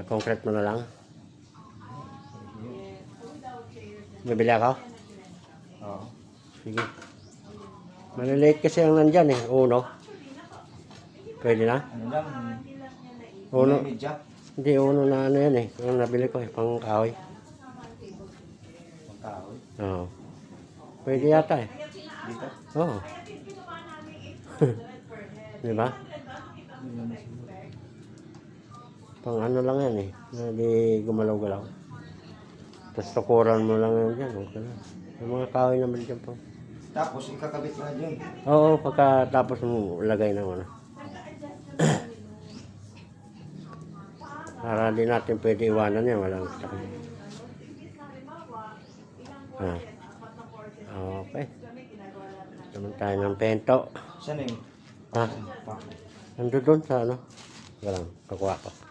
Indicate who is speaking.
Speaker 1: Concrete mo na lang. Bibili ako?
Speaker 2: Oo.
Speaker 1: Sige. Maliliit kasi ang nandyan eh. Uno. Pwede na?
Speaker 2: Ano lang?
Speaker 1: Uno.
Speaker 2: Media.
Speaker 1: Hindi, uno na ano yan eh. Yung nabili ko eh. Pang kahoy.
Speaker 2: Ang kahoy.
Speaker 1: Oo. Pwede yata eh.
Speaker 2: Dito.
Speaker 1: Oo. Diba? Pang ano lang yan eh. Hindi gumalaw-galaw. Tapos tukuran mo lang yan dyan. Okay na. Yung mga kahoy naman dyan po.
Speaker 2: Tapos ikakabit na dyan.
Speaker 1: Oo, pagkatapos mo lagay ng ano. Para di natin pwede iwanan yan. Walang sakit. Ah. Okay. Naman tayo ng pento.
Speaker 2: Saan yung?
Speaker 1: Ha? Nandun doon sa ano. Walang kakuha ko.